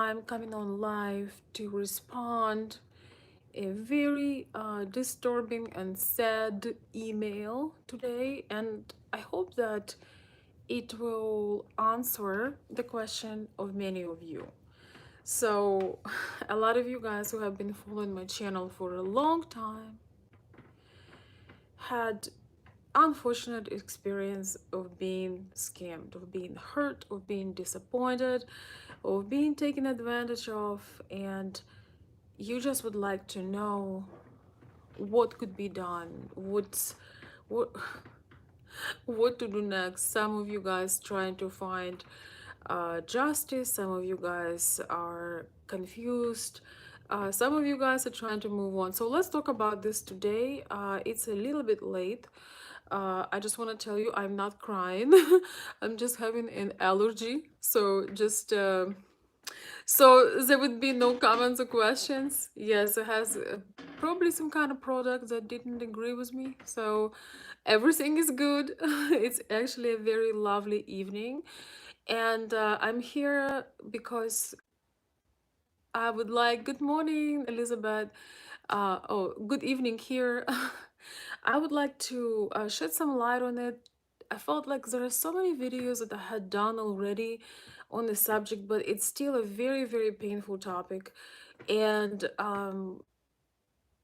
I'm coming on live to respond a very disturbing and sad email today, and I hope that it will answer the question of many of you. So, a lot of you guys who have been following my channel for a long time had unfortunate experience of being scammed, of being hurt, of being disappointed, of being taken advantage of, and you just would like to know what could be done, what what to do next. Some of you guys trying to find justice, some of you guys are confused, some of you guys are trying to move on. So let's talk about this today. It's a little bit late. I just want to tell you I'm not crying. I'm just having an allergy, so just so there would be no comments or questions. Yes, it has probably some kind of product that didn't agree with me. So everything is good. It's actually a very lovely evening. And I'm here because I would like, good morning, Elizabeth. Oh, good evening here. I would like to shed some light on it. I felt like there are so many videos that I had done already on the subject, but it's still a very, very painful topic. And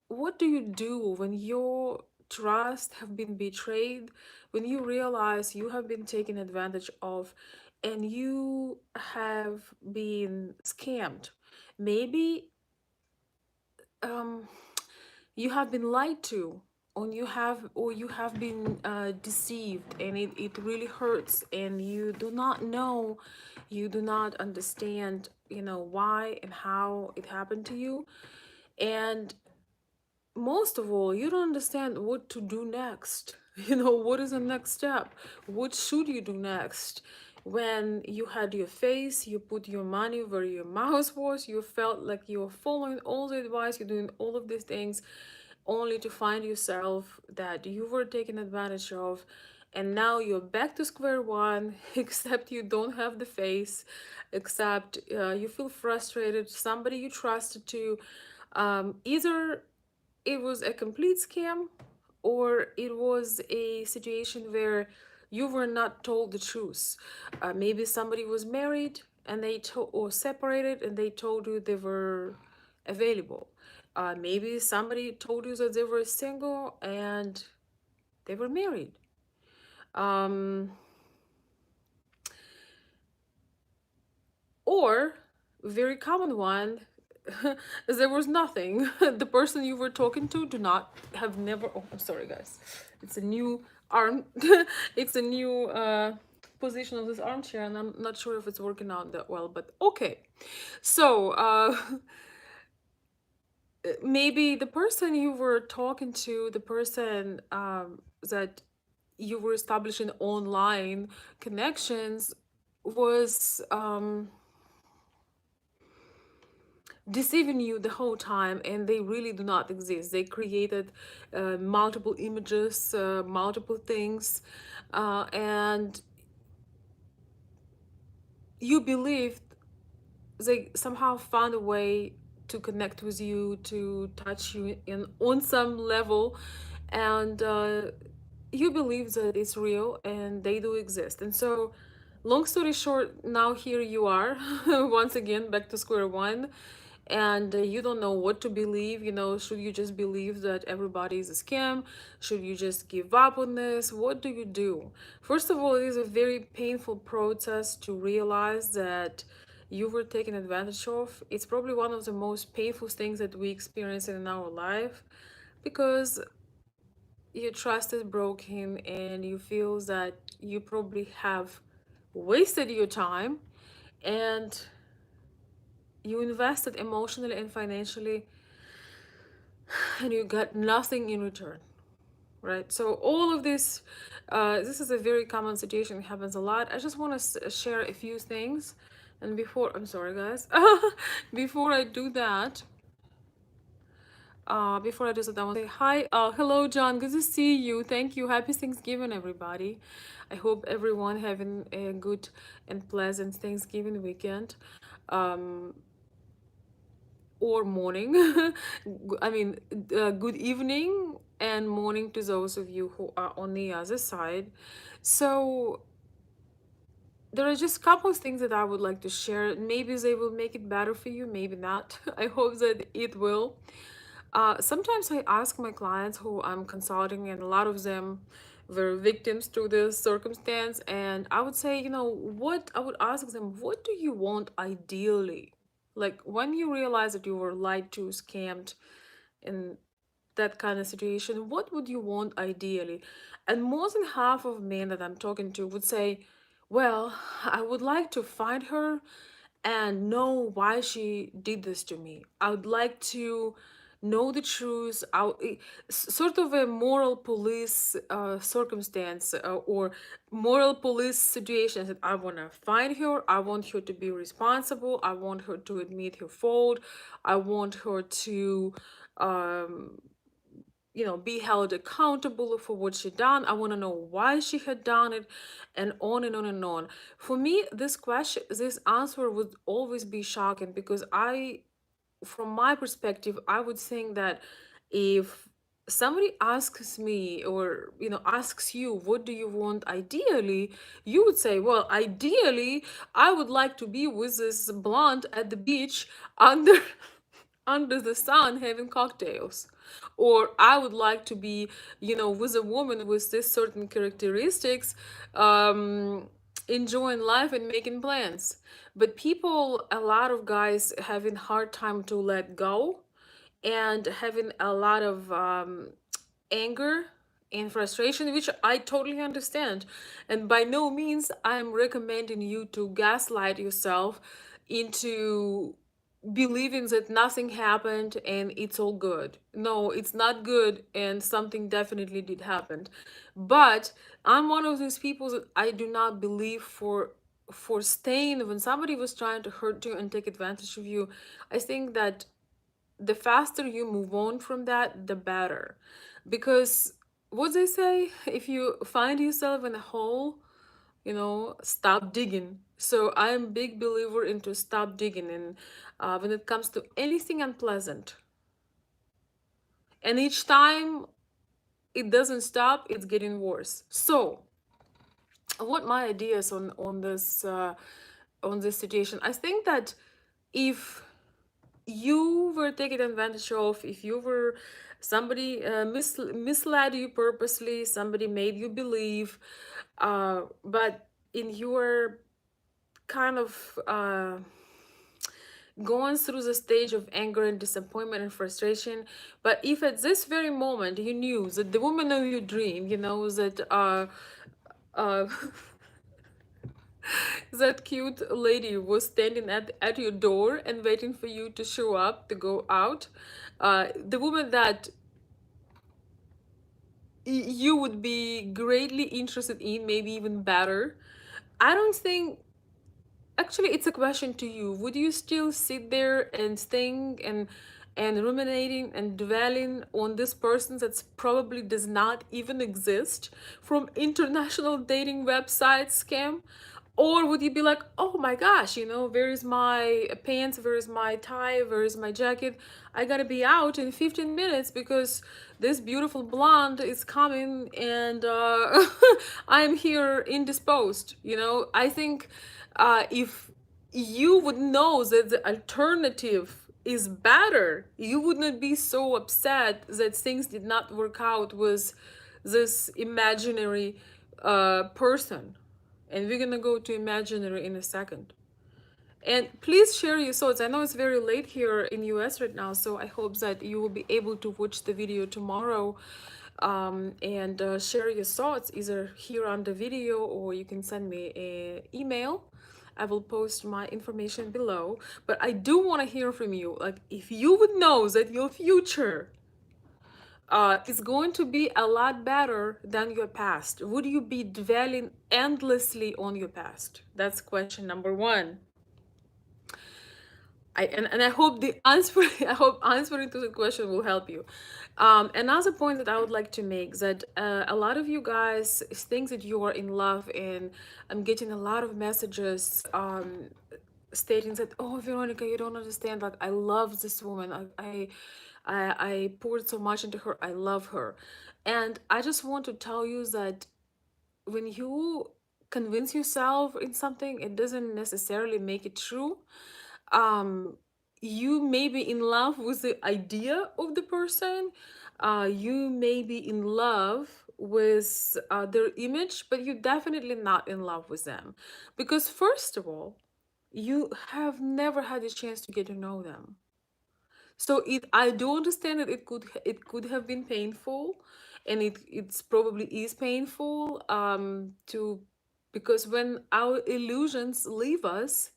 what do you do when your trust have been betrayed, when you realize you have been taken advantage of, and you have been scammed? Maybe um, you have been lied to, or you have been deceived, and it really hurts, and you do not know, you do not understand, why and how it happened to you. And most of all, you don't understand what to do next. What is the next step? What should you do next? When you had your face, you put your money where your mouth was, you felt like you're following all the advice, you're doing all of these things, only to find yourself that you were taken advantage of. And now you're back to square one, except you don't have the face, except you feel frustrated. Somebody you trusted to, either it was a complete scam, or it was a situation where you were not told the truth. Maybe somebody was married and they told, or separated and they told you they were available. Maybe somebody told you that they were single and they were married. Um, or very common one, there was nothing. The person you were talking to do not have never, oh, I'm sorry guys, it's a new arm. It's a new position of this armchair, and I'm not sure if it's working out that well, but okay. So maybe the person you were talking to, the person that you were establishing online connections, was deceiving you the whole time, and they really do not exist. They created multiple images, multiple things, and you believed they somehow found a way to connect with you, to touch you in on some level, and you believe that it's real and they do exist. And so, long story short, now here you are, once again back to square one, and you don't know what to believe. Should you just believe that everybody is a scam? Should you just give up on this? What do you do? First of all, it is a very painful process to realize that you were taken advantage of. It's probably one of the most painful things that we experience in our life, because your trust is broken and you feel that you probably have wasted your time, and you invested emotionally and financially, and you got nothing in return, right? So all of this, this is a very common situation. It happens a lot. I just want to share a few things. And before, I'm sorry guys, before I do that, I want to say hi. Hello, John. Good to see you. Thank you. Happy Thanksgiving, everybody. I hope everyone having a good and pleasant Thanksgiving weekend. Um, or morning. I mean, good evening and morning to those of you who are on the other side. So, there are just a couple of things that I would like to share. Maybe they will make it better for you, maybe not. I hope that it will. Sometimes I ask my clients who I'm consulting, and a lot of them were victims to this circumstance. And I would say, what I would ask them, what do you want ideally? Like when you realize that you were lied to, scammed, and that kind of situation, what would you want ideally? And more than half of men that I'm talking to would say, well, I would like to find her and know why she did this to me. I would like to know the truth. Sort of a moral police circumstance, or moral police situation, that I want to find her. I want her to be responsible. I want her to admit her fault. I want her to um, be held accountable for what she done. I want to know why she had done it, and on and on and on. For me, this answer would always be shocking, because from my perspective, I would think that if somebody asks me, or asks you, what do you want ideally, you would say, well, ideally I would like to be with this blonde at the beach under under the sun having cocktails. Or I would like to be, with a woman with this certain characteristics, um, enjoying life and making plans. But people, a lot of guys having hard time to let go, and having a lot of anger and frustration, which I totally understand. And by no means I'm recommending you to gaslight yourself into believing that nothing happened and it's all good. No, it's not good, and something definitely did happen. But I'm one of those people that I do not believe for staying when somebody was trying to hurt you and take advantage of you. I think that the faster you move on from that, the better. Because what they say, if you find yourself in a hole, stop digging. So I'm a big believer into stop digging, and when it comes to anything unpleasant. And each time it doesn't stop, it's getting worse. So what my ideas on this situation? I think that if you were taken advantage of, if you were somebody misled you purposely, somebody made you believe, but in your kind of going through the stage of anger and disappointment and frustration. But if at this very moment you knew that the woman of your dream, that uh that cute lady was standing at your door and waiting for you to show up to go out, the woman that you would be greatly interested in, maybe even better, I don't think. Actually, it's a question to you. Would you still sit there and think and ruminating and dwelling on this person that's probably does not even exist from international dating website scam? Or would you be like, oh my gosh, where is my pants? Where is my tie? Where is my jacket? I gotta be out in 15 minutes because this beautiful blonde is coming, and I'm here indisposed. I think if you would know that the alternative is better, you would not be so upset that things did not work out with this imaginary person. And we're gonna go to imaginary in a second. And please share your thoughts. I know it's very late here in US right now, so I hope that you will be able to watch the video tomorrow, and share your thoughts either here on the video, or you can send me an email. I will post my information below. But I do want to hear from you. Like, if you would know that your future is going to be a lot better than your past, would you be dwelling endlessly on your past? That's question number one. And I hope the answer I hope answering to the question will help you. Another point that I would like to make, that a lot of you guys think that you are in love, and I'm getting a lot of messages stating that, oh, Veronica, you don't understand, like, I love this woman, I poured so much into her, I love her. And I just want to tell you that when you convince yourself in something, it doesn't necessarily make it true. um you may be in love with the idea of the person, you may be in love with their image, but you're definitely not in love with them, because first of all, you have never had a chance to get to know them. So it, I do understand that it could have been painful, and it's probably is painful, to, because when our illusions leave us,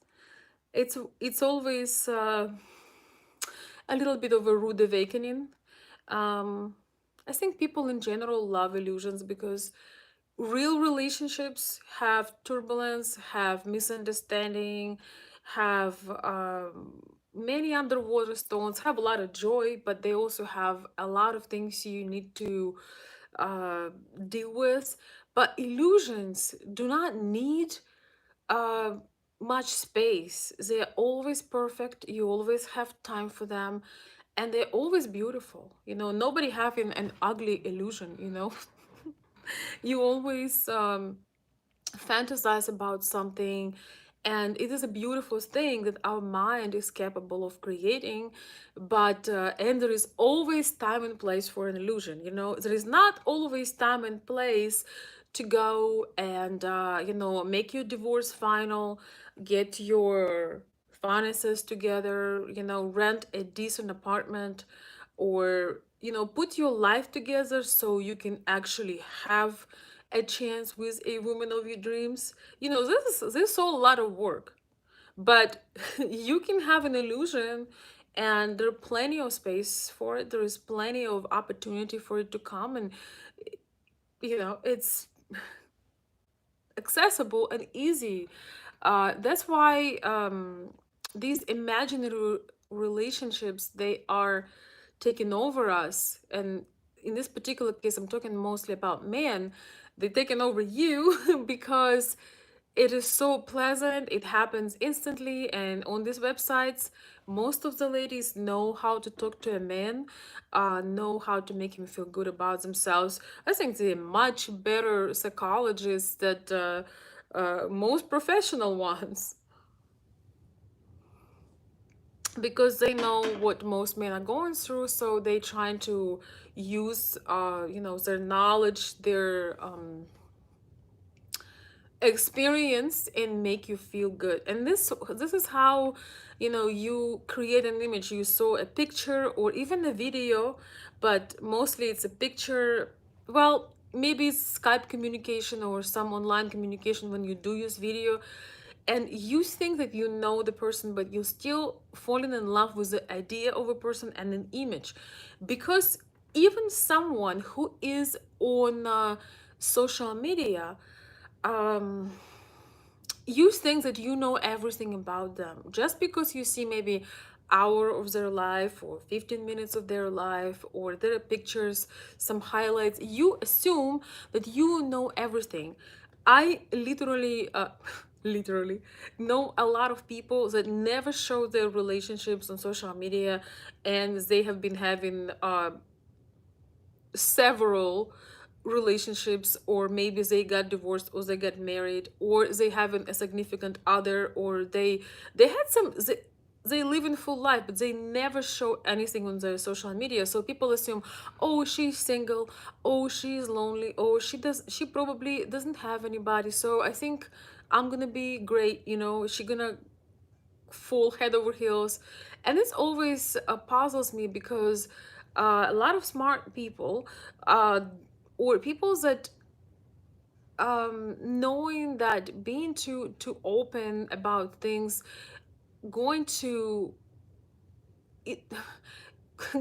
it's always a little bit of a rude awakening. Um, I think people in general love illusions because real relationships have turbulence, have misunderstanding, have many underwater stones, have a lot of joy, but they also have a lot of things you need to uh, deal with. But illusions do not need uh, much space. They're always perfect. You always have time for them, and they're always beautiful. You know, nobody having an ugly illusion. You know, you always fantasize about something, and it is a beautiful thing that our mind is capable of creating. But and there is always time and place for an illusion. You know, there is not always time and place to go and make your divorce final, get your finances together, rent a decent apartment, or put your life together so you can actually have a chance with a woman of your dreams. This is all a lot of work, but you can have an illusion, and there's plenty of space for it. There is plenty of opportunity for it to come, and it's accessible and easy. That's why these imaginary relationships, they are taking over us. And in this particular case, I'm talking mostly about men. They're taking over you because it is so pleasant. It happens instantly. And on these websites, most of the ladies know how to talk to a man, know how to make him feel good about themselves. I think they're much better psychologists than most professional ones, because they know what most men are going through. So they trying to use their knowledge, their experience, and make you feel good. And this is how you create an image. You saw a picture or even a video, but mostly it's a picture. Well, maybe it's Skype communication or some online communication when you do use video, and you think that you know the person, but you still falling in love with the idea of a person and an image. Because even someone who is on social media, um you think that you know everything about them just because you see maybe hour of their life or 15 minutes of their life, or their pictures, some highlights. You assume that you know everything. I literally literally know a lot of people that never show their relationships on social media, and they have been having several relationships, or maybe they got divorced, or they got married, or they have a significant other, or they had some they live in full life, but they never show anything on their social media. So people assume, oh, she's single, oh, she's lonely, oh, she probably doesn't have anybody, so I think I'm gonna be great, she gonna full head over heels. And this always puzzles me, because a lot of smart people, uh, or people that knowing that being too open about things, going to it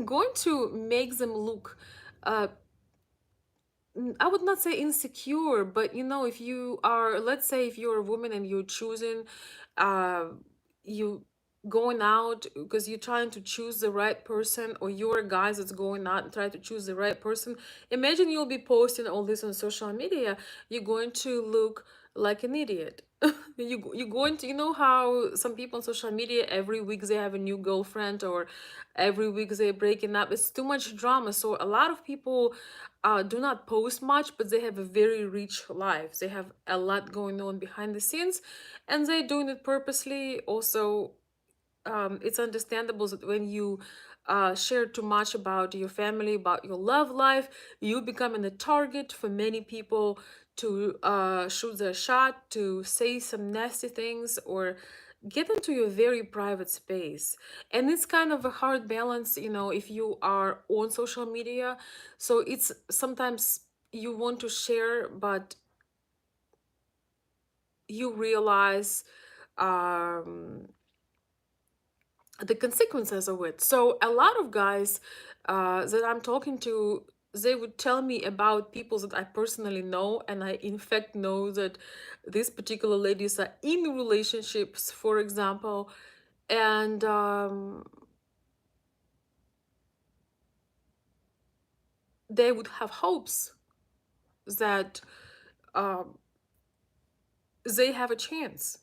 going to make them look uh, I would not say insecure, but if you are, let's say, if you're a woman and you're choosing, uh, you going out because you're trying to choose the right person, or you're a guy that's going out and trying to choose the right person. Imagine you'll be posting all this on social media. You're going to look like an idiot. You go into, you know how some people on social media every week they have a new girlfriend, or every week they're breaking up. It's too much drama. So a lot of people do not post much, but they have a very rich life. They have a lot going on behind the scenes, and they're doing it purposely. Also, it's understandable that when you share too much about your family, about your love life, you becoming a target for many people to shoot their shot, to say some nasty things, or get into your very private space. And it's kind of a hard balance, you know, if you are on social media. So it's sometimes you want to share, but you realize um the consequences of it. So a lot of guys that I'm talking to, they would tell me about people that I personally know, and I in fact know that these particular ladies are in relationships, for example, and they would have hopes that um, they have a chance.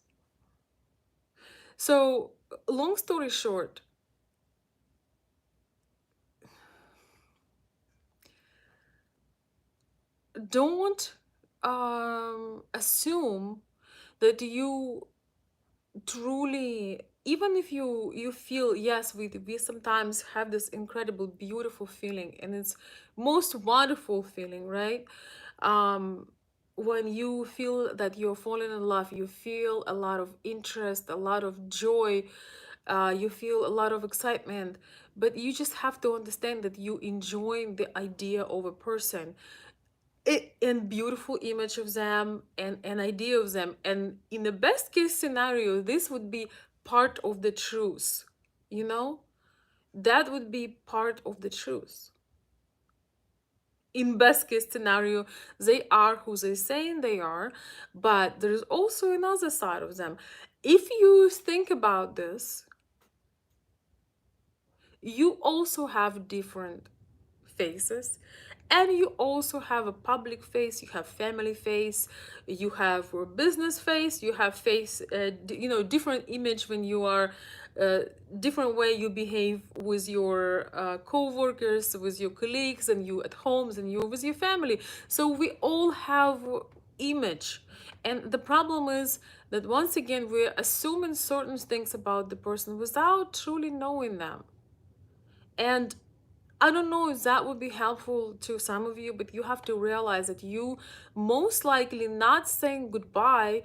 So long story short, don't assume that you truly, even if you feel, yes, we sometimes have this incredible beautiful feeling, and it's most wonderful feeling, right? um when you feel that you're falling in love, you feel a lot of interest, a lot of joy, you feel a lot of excitement, but you just have to understand that you enjoying the idea of a person, it and beautiful image of them, and an idea of them, and in the best case scenario this would be part of the truth, you know, that would be part of the truth. In best case scenario, they are who they saying they are, but there's also another side of them. If you think about this, you also have different faces, and you also have a public face, you have family face, you have a business face, you have face, you know, different image when you are different way you behave with your co-workers, with your colleagues, and you at homes, and you with your family. So we all have image, and the problem is that once again we're assuming certain things about the person without truly knowing them. And I don't know if that would be helpful to some of you, but you have to realize that you most likely not saying goodbye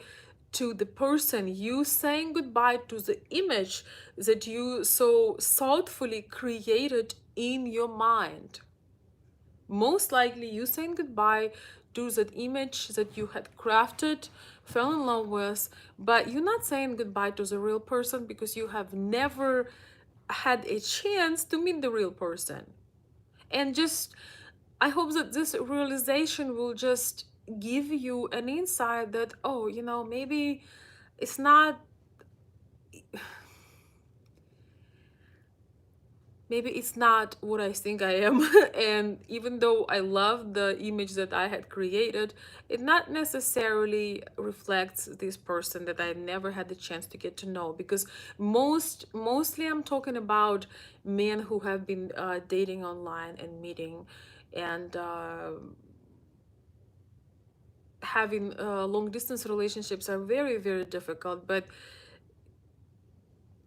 to the person, you saying goodbye to the image that you so thoughtfully created in your mind. Most likely you saying goodbye to that image that you had crafted, fell in love with, but you're not saying goodbye to the real person because you have never had a chance to meet the real person. And just, I hope that this realization will just give you an insight that, oh, you know, maybe it's not, maybe it's not what I think I am. And even though I love the image that I had created, it not necessarily reflects this person that I never had the chance to get to know. Because mostly I'm talking about men who have been dating online and meeting, and having long distance relationships are very, very difficult. But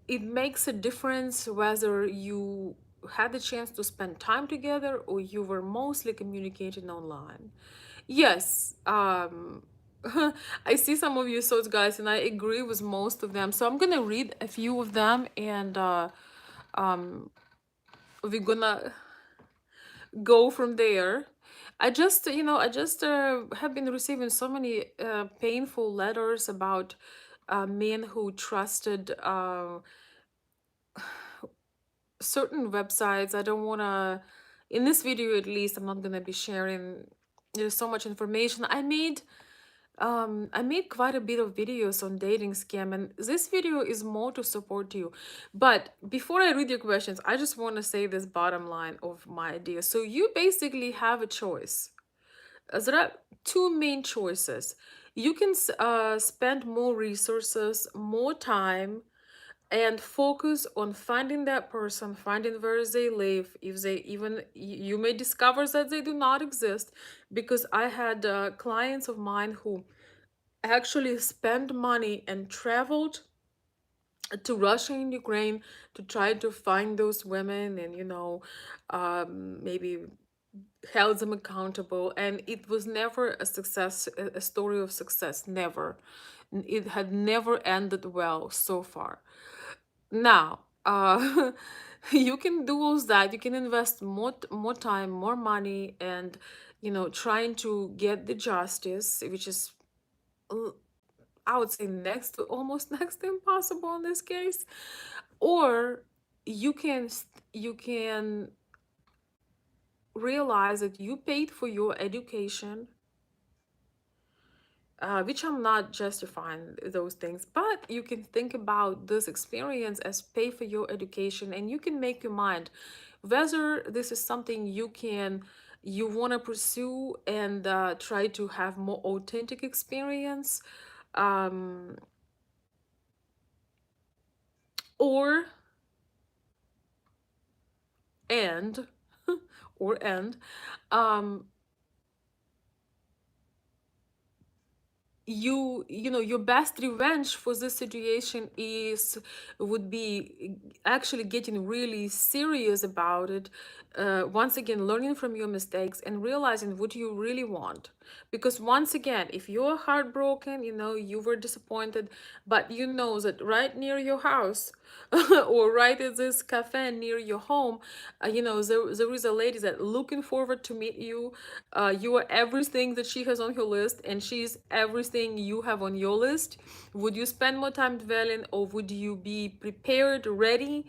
it makes a difference whether you had the chance to spend time together or you were mostly communicating online. Yes, I see some of your thoughts, guys, and I agree with most of them. So I'm gonna read a few of them, and we're gonna go from there. I just, you know, I just have been receiving so many painful letters about men who trusted certain websites. I don't want to, in this video at least, I'm not going to be sharing, there's so much information. I made quite a bit of videos on dating scam, and this video is more to support you. But before I read your questions, I just want to say this bottom line of my idea. So you basically have a choice. There are two main choices. You can spend more resources, more time, and focus on finding that person, finding where they live. If they even, you may discover that they do not exist, because I had clients of mine who actually spent money and traveled to Russia and Ukraine to try to find those women, and maybe held them accountable, and it was never a success, a story of success, never. It had never ended well so far. Now, you can do all that. You can invest more time, more money, and trying to get the justice, which is, I would say, next to almost next to impossible in this case. Or you can realize that you paid for your education, which I'm not justifying those things, but you can think about this experience as pay for your education, and you can make your mind whether this is something you want to pursue and try to have more authentic experience, um, or and or and um, your best revenge for this situation is would be actually getting really serious about it, once again learning from your mistakes and realizing what you really want. Because once again, if you're heartbroken, you were disappointed, but you know that right near your house or right at this cafe near your home, there is a lady that looking forward to meet you. You are everything that she has on her list, and she's everything you have on your list. Would you spend more time dwelling, or would you be prepared, ready,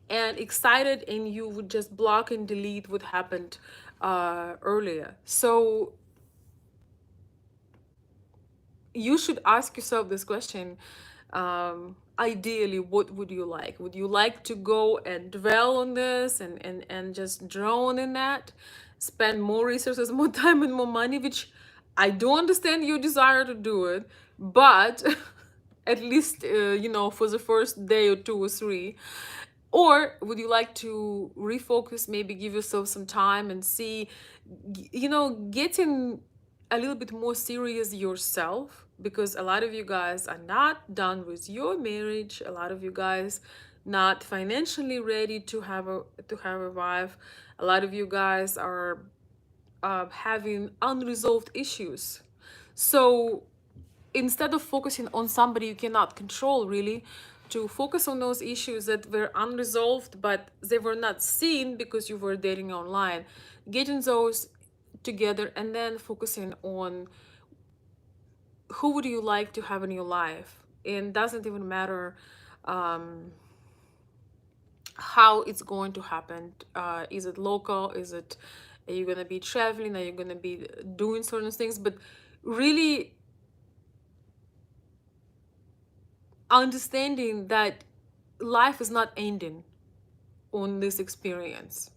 and excited, and you would just block and delete what happened earlier? So you should ask yourself this question. Ideally, what would you like? Would you like to go and dwell on this and just drown in that, spend more resources, more time, and more money, which I do understand your desire to do it, but at least, for the first day or two or three. Or would you like to refocus, maybe give yourself some time and see, getting a little bit more serious yourself? Because a lot of you guys are not done with your marriage. A lot of you guys not financially ready to have a wife. A lot of you guys are having unresolved issues. So instead of focusing on somebody you cannot control, really, to focus on those issues that were unresolved but they were not seen because you were dating online, getting those together, and then focusing on who would you like to have in your life. And doesn't even matter how it's going to happen. Is it local? Are you going to be traveling? Are you going to be doing certain things? But really understanding that life is not ending on this experience.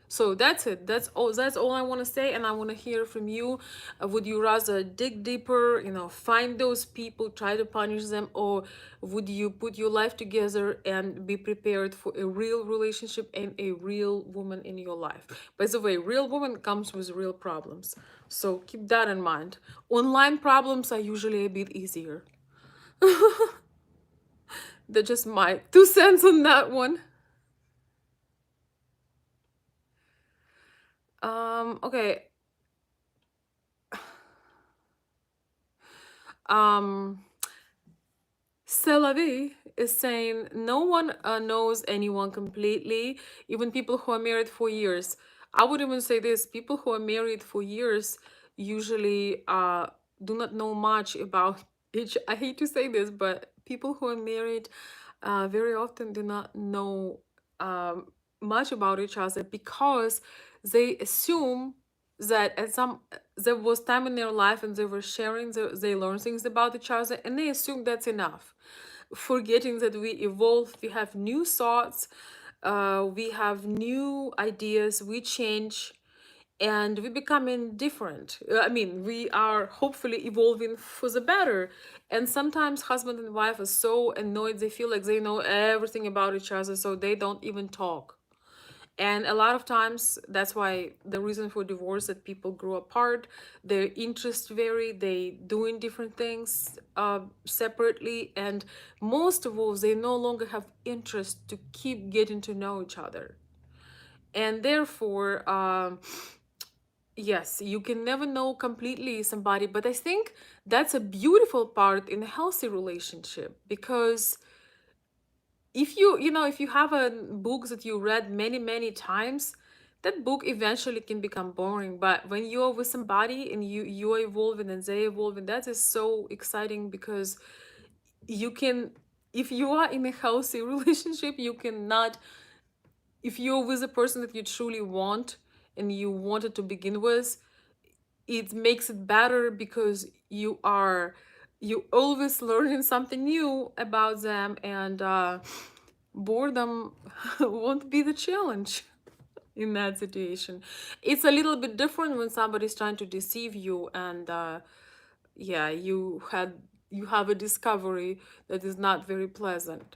So that's it. That's all I want to say, and I want to hear from you. Would you rather dig deeper, find those people, try to punish them, or would you put your life together and be prepared for a real relationship and a real woman in your life? By the way, real woman comes with real problems, so keep that in mind. Online problems are usually a bit easier. That's just my 2 cents on that one. Okay. Um, Celavi is saying no one knows anyone completely, even people who are married for years. I would even say this: people who are married for years usually do not know much about each. I hate to say this, but people who are married very often do not know much about each other, because they assume that at some there was time in their life and they were sharing, they learn things about each other, and they assume that's enough, forgetting that we evolve, we have new thoughts, we have new ideas, we change, and we becoming different. I mean, we are hopefully evolving for the better. And sometimes husband and wife are so annoyed, they feel like they know everything about each other, so they don't even talk. And a lot of times that's why the reason for divorce, that people grow apart, their interests vary, they doing different things separately, and most of all, they no longer have interest to keep getting to know each other. And therefore, yes, you can never know completely somebody, but I think that's a beautiful part in a healthy relationship, because if if you have a book that you read many, many times, that book eventually can become boring. But when you're with somebody and you're evolving and they evolving, that is so exciting, because you can, if you are in a healthy relationship, you cannot, if you're with a person that you truly want and you wanted to begin with, it makes it better, because you always learning something new about them, and boredom won't be the challenge in that situation. It's a little bit different when somebody's trying to deceive you, and yeah, you have a discovery that is not very pleasant.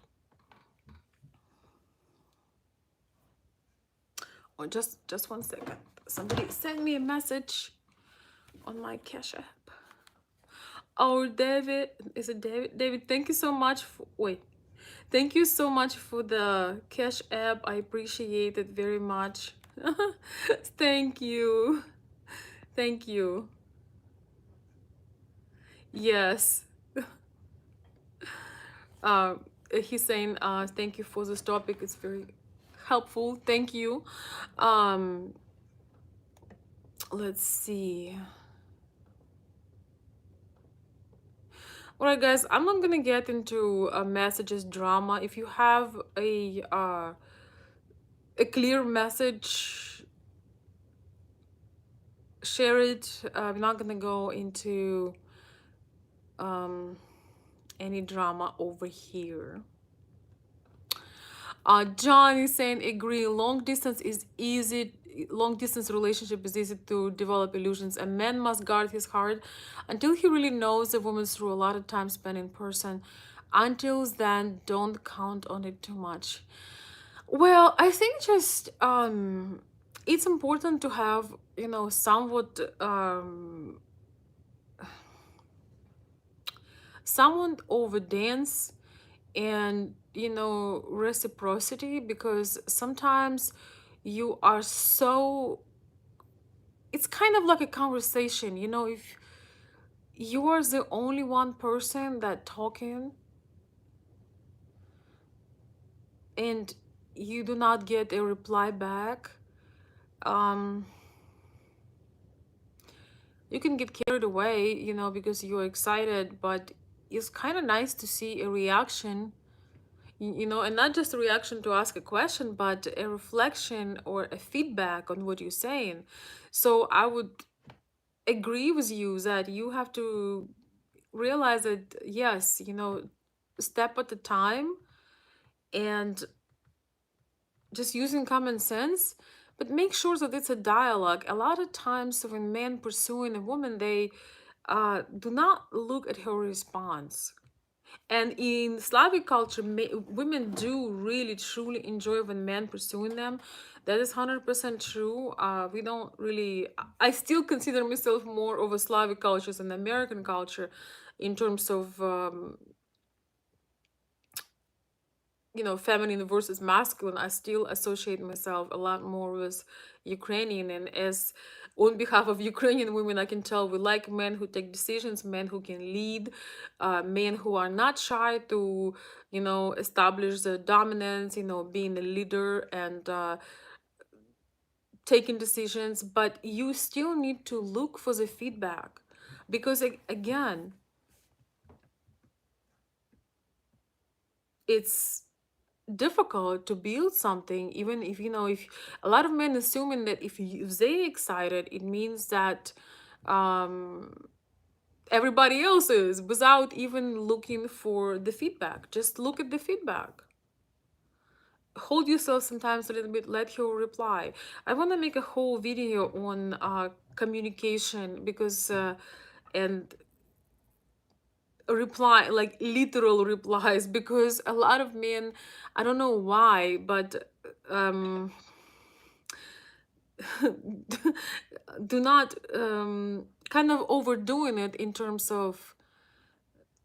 Or just 1 second, somebody sent me a message on my cash app. Oh, David, is it David? David, thank you so much for, wait, thank you so much for the cash app. I appreciate it very much. Thank you. Thank you. Yes. Uh, he's saying, thank you for this topic. It's very helpful. Thank you. Um, let's see. All right, guys, I'm not gonna get into messages drama. If you have a clear message, share it. I'm not gonna go into um, any drama over here. John is saying, agree. Long distance relationship is easy to develop illusions. A man must guard his heart until he really knows the woman through a lot of time spent in person. Until then, don't count on it too much. Well, I think just it's important to have, somewhat someone over dance, and reciprocity, because sometimes you are so, it's kind of like a conversation, if you are the only one person that talking, and you do not get a reply back, um you can get carried away, because you're excited, but it's kind of nice to see a reaction, and not just a reaction to ask a question, but a reflection or a feedback on what you're saying. So I would agree with you that you have to realize that, yes, step at a time, and just using common sense, but make sure that it's a dialogue. A lot of times when men pursuing a woman, they do not look at her response. And in Slavic culture, women do really truly enjoy when men pursuing them. That is 100% true. We don't really. I still consider myself more of a Slavic culture than American culture, in terms of feminine versus masculine. I still associate myself a lot more with Ukrainian, and as on behalf of Ukrainian women, I can tell we like men who take decisions, men who can lead, men who are not shy to, establish the dominance, being a leader, and taking decisions. But you still need to look for the feedback, because again, it's difficult to build something, even if if a lot of men assuming that if they excited, it means that um everybody else is, without even looking for the feedback. Just look at the feedback. hold yourself sometimes a little bit, let her reply. I want to make a whole video on communication, because and reply, like literal replies, because a lot of men, I don't know why, but um do not kind of overdoing it in terms of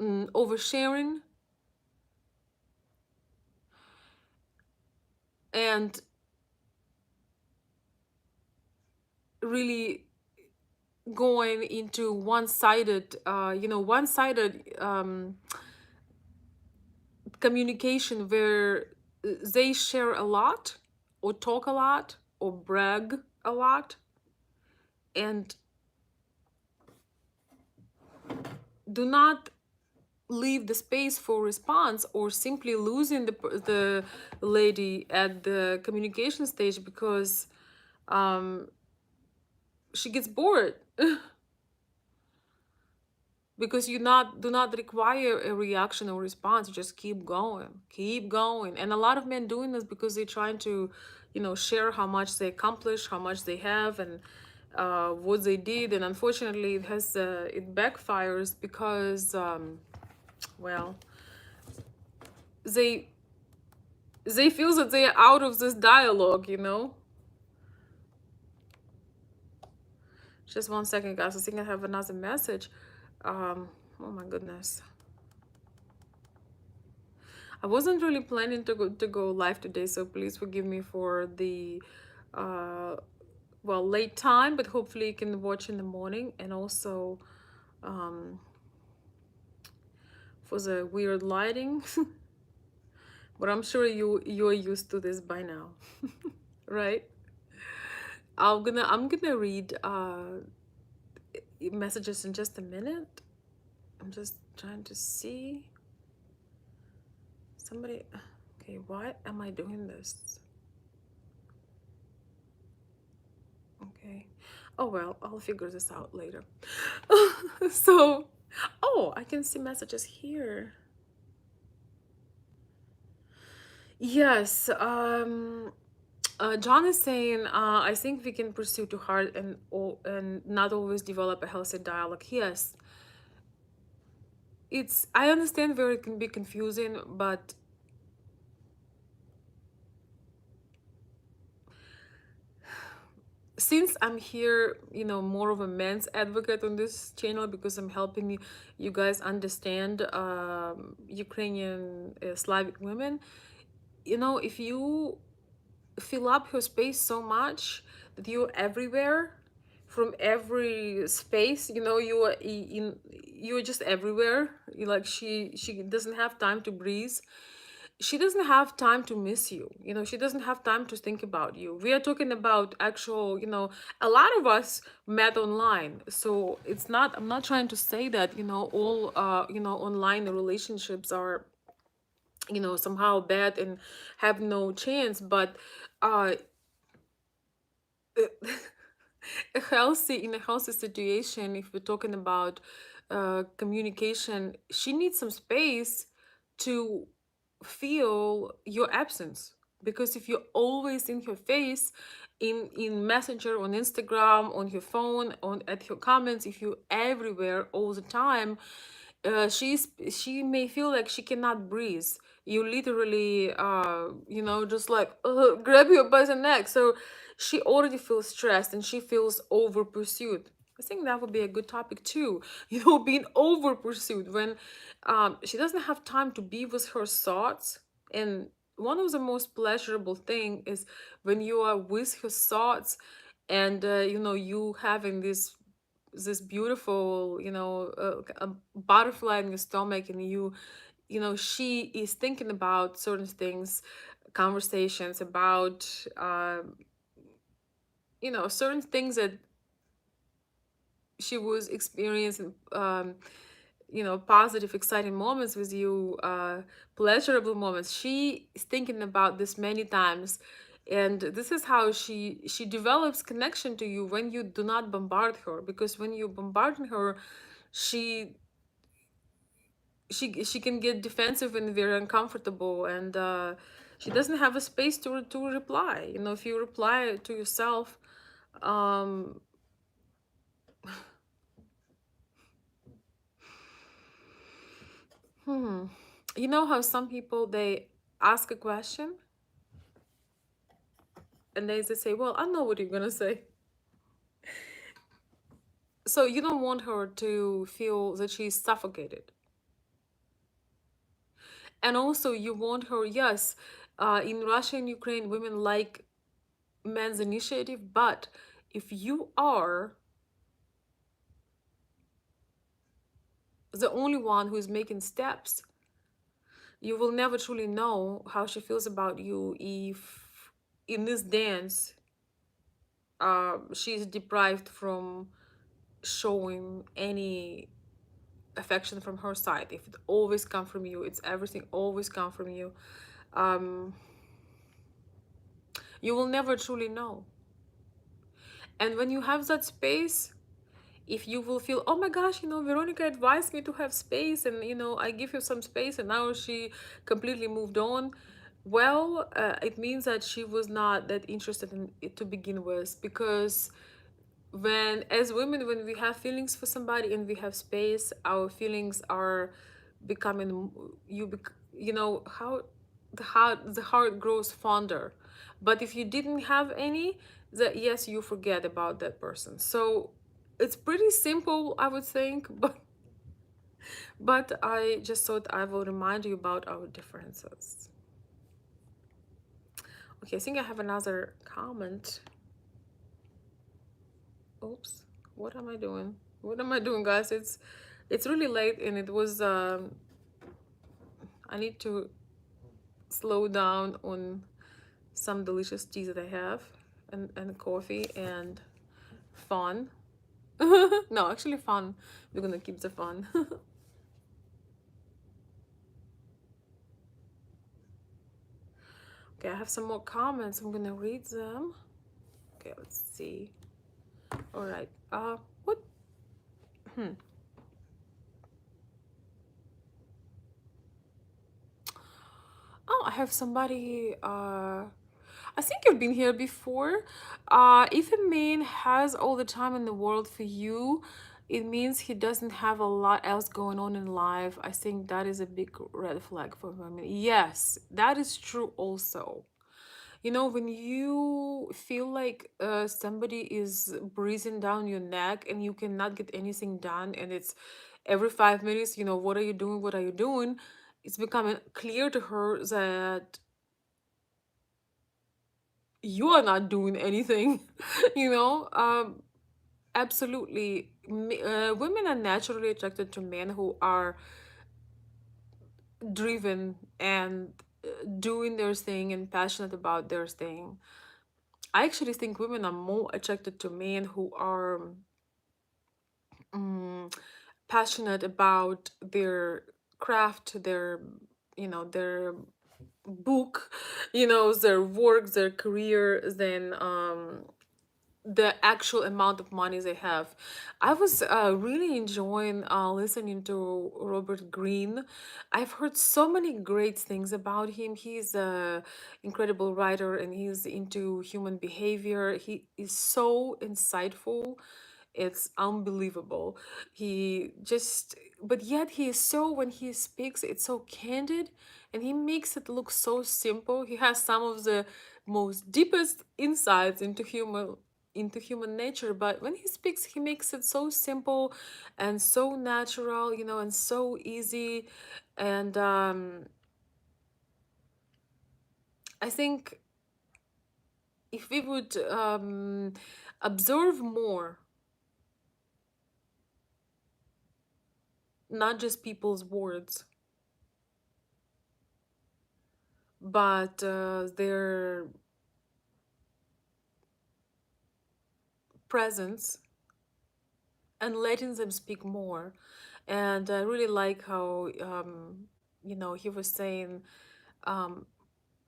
oversharing, and really going into one-sided, one-sided communication, where they share a lot, or talk a lot, or brag a lot, and do not leave the space for response, or simply losing the lady at the communication stage because um she gets bored. Because you not do not require a reaction or response. You just keep going. And a lot of men doing this because they're trying to, share how much they accomplish, how much they have, and what they did. And unfortunately it backfires, because well, they they feel that they're out of this dialogue. Just 1 second, guys. I think I have another message. Oh my goodness. I wasn't really planning to go live today, so please forgive me for the uh late time, but hopefully you can watch in the morning, and also um for the weird lighting. But I'm sure you're used to this by now. Right? I'm gonna read messages in just a minute. I'm just trying to see somebody. Okay, why am I doing this? Okay. Oh well, I'll figure this out later. So, oh, I can see messages here. Yes. John is saying, I think we can pursue too hard and not always develop a healthy dialogue. Yes, I understand where it can be confusing, but since I'm here, more of a man's advocate on this channel, because I'm helping you guys understand Ukrainian Slavic women. If you fill up your space so much that you're everywhere, from every space, you are you're just everywhere. Like, she doesn't have time to breathe. She doesn't have time to miss you. She doesn't have time to think about you. We are talking about actual, a lot of us met online. So it's not, I'm not trying to say that, all online relationships are, somehow bad and have no chance. But uh in a healthy situation, if we're talking about communication, she needs some space to feel your absence. Because if you're always in her face, in messenger, on Instagram, on your phone, on at her comments, if you're everywhere all the time, she may feel like she cannot breathe. You literally just like grab her by the neck. So she already feels stressed, and she feels over pursued. I think that would be a good topic too. Being over pursued, when she doesn't have time to be with her thoughts. And one of the most pleasurable thing is when you are with her thoughts, and you having this beautiful, a butterfly in your stomach, and she is thinking about certain things, conversations about certain things that she was experiencing, positive, exciting moments with you, pleasurable moments. She is thinking about this many times, and this is how she develops connection to you, when you do not bombard her. Because when you bombard her, she she can get defensive and very uncomfortable, and She doesn't have a space to reply. You know, if you reply to yourself, um, hmm, you know how some people they ask a question and they say, "Well, I know what you're gonna say." So you don't want her to feel that she's suffocated. And also you want her, yes, in Russia and Ukraine, women like men's initiative, but if you are the only one who is making steps, you will never truly know how she feels about you if in this dance she's deprived from showing any affection from her side. If it always come from you, it's everything always come from you, um, you will never truly know. And when you have that space, if you will feel, oh my gosh, you know, Veronica advised me to have space, and you know, I give you some space, and now she completely moved on. Well, it means that she was not that interested in it to begin with, because when as women, when we have feelings for somebody and we have space, our feelings are becoming, you know how the heart grows fonder. But if you didn't have any, that yes, you forget about that person. So it's pretty simple, I would think, but I just thought I will remind you about our differences. Okay, I think I have another comment. Oops, what am I doing? What am I doing, guys? It's really late, and it was I need to slow down on some delicious tea that I have, and coffee and fun. No, actually fun. We're gonna keep the fun. Okay, I have some more comments. I'm gonna read them. Okay, let's see. All right. What? Hmm. Oh, I have somebody. I think you've been here before. If a man has all the time in the world for you, it means he doesn't have a lot else going on in life. I think that is a big red flag for women. Yes, that is true also. You know, when you feel like somebody is breathing down your neck and you cannot get anything done, and it's every 5 minutes, you know, what are you doing? What are you doing? It's becoming clear to her that you are not doing anything, you know? Absolutely. Women are naturally attracted to men who are driven and doing their thing and passionate about their thing. I actually think women are more attracted to men who are mm, passionate about their craft, their, you know, their book, you know, their work, their career, than the actual amount of money they have. I was really enjoying listening to Robert Greene. I've heard so many great things about him. He's a incredible writer and he's into human behavior. He is so insightful. It's unbelievable. He just, but yet he is so, when he speaks, it's so candid and he makes it look so simple. He has some of the most deepest insights into human nature, but when he speaks, he makes it so simple and so natural, you know, and so easy. And I think if we would observe more, not just people's words, but their presence, and letting them speak more. And I really like how, you know, he was saying um,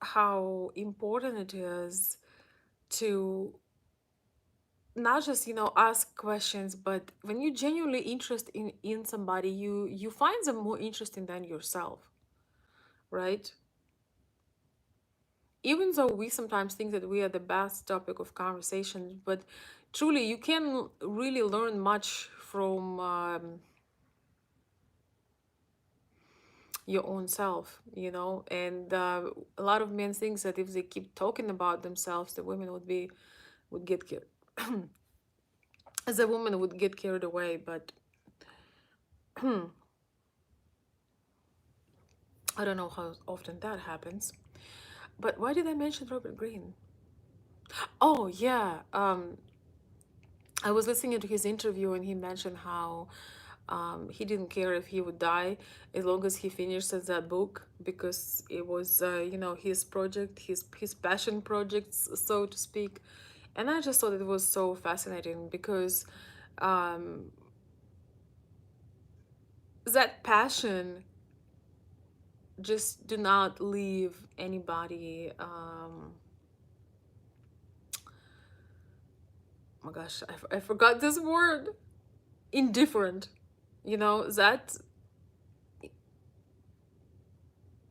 how important it is to not just, you know, ask questions, but when you genuinely interest in somebody, you find them more interesting than yourself, right? even though we sometimes think that we are the best topic of conversation, but truly you can really learn much from your own self, you know. And a lot of men think that if they keep talking about themselves, the women would get as a woman would get carried away. But I don't know how often that happens. But why did I mention Robert Greene? Oh yeah, I was listening to his interview and he mentioned how he didn't care if he would die as long as he finishes that book, because it was you know, his project, his passion projects, so to speak. And I just thought it was so fascinating because um, that passion just do not leave anybody. Oh my gosh, I forgot this word. Indifferent. You know, that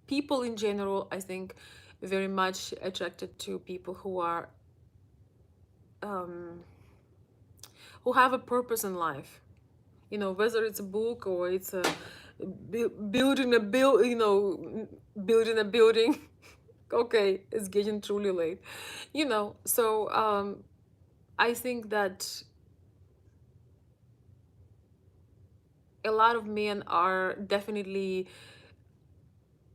people in general, I think, very much attracted to people um, who have a purpose in life. You know, whether it's a book or it's a building a build, you know, building a building. Okay, it's getting truly late. You know, so I think that a lot of men are definitely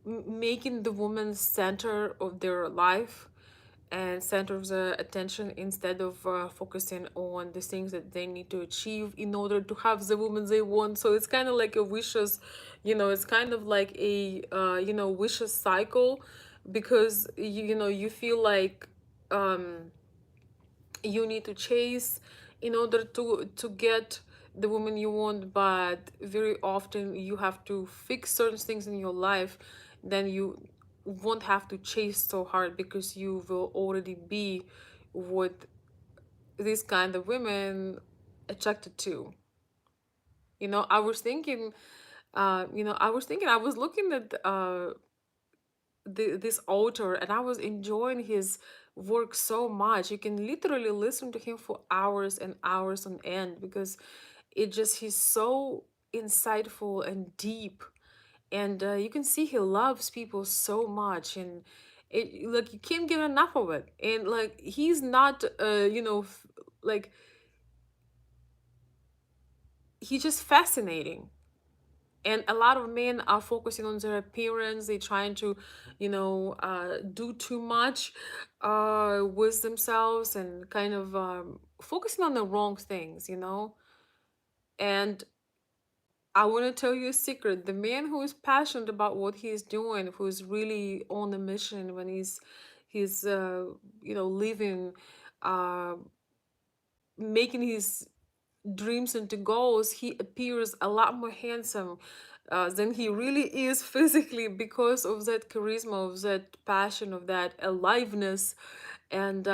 making the woman center of their life and center of the attention, instead of focusing on the things that they need to achieve in order to have the woman they want. So it's kind of like a vicious, you know, it's kind of like a you know, vicious cycle, because you know, you feel like you need to chase in order to get the woman you want, but very often you have to fix certain things in your life, then you won't have to chase so hard because you will already be what this kind of women attracted to. You know, I was thinking, you know, I was looking at this author and I was enjoying his work so much. You can literally listen to him for hours and hours on end, because it just, he's so insightful and deep. And you can see he loves people so much, and it, like, you can't get enough of it. And like, he's not you know, like, he's just fascinating. And a lot of men are focusing on their appearance, they trying to, you know, do too much with themselves, and kind of focusing on the wrong things, you know. And I want to tell you a secret: the man who is passionate about what he is doing, who is really on a mission, when he's you know, living, uh making his dreams into goals, he appears a lot more handsome than he really is physically, because of that charisma, of that passion, of that aliveness. And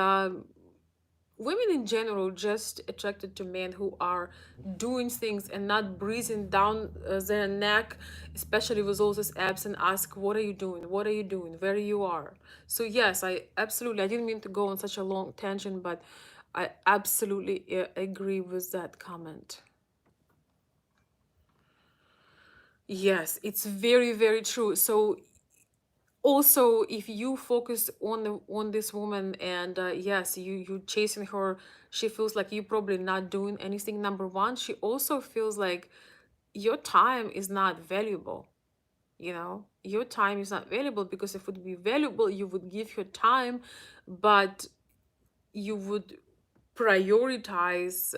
women in general just attracted to men who are doing things and not breathing down their neck, especially with all these apps, and ask, what are you doing, what are you doing, where you are. So yes, I absolutely, I didn't mean to go on such a long tangent, but I absolutely agree with that comment. Yes, it's very, very true. So also, if you focus on on this woman, and yes, you chasing her, she feels like you probably not doing anything. Number one, she also feels like your time is not valuable. You know, your time is not valuable, because if it would be valuable, you would give her time, but you would prioritize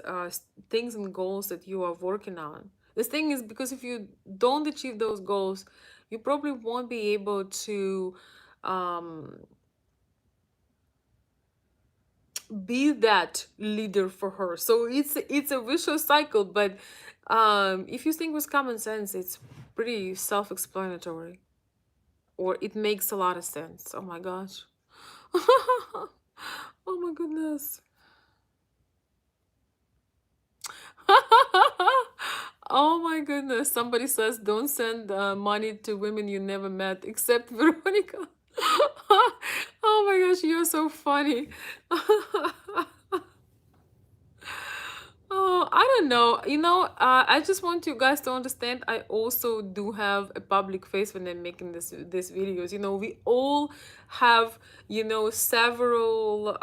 things and goals that you are working on. The thing is, because if you don't achieve those goals, you probably won't be able to um, be that leader for her. So it's a vicious cycle. But if you think with common sense, it's pretty self-explanatory, or it makes a lot of sense. Oh my gosh. Oh my goodness. Oh my goodness. Somebody says don't send money to women you never met, except Veronica. Oh my gosh, you're so funny. Oh, I don't know. I just want you guys to understand. I also do have a public face when I'm making this videos. We all have several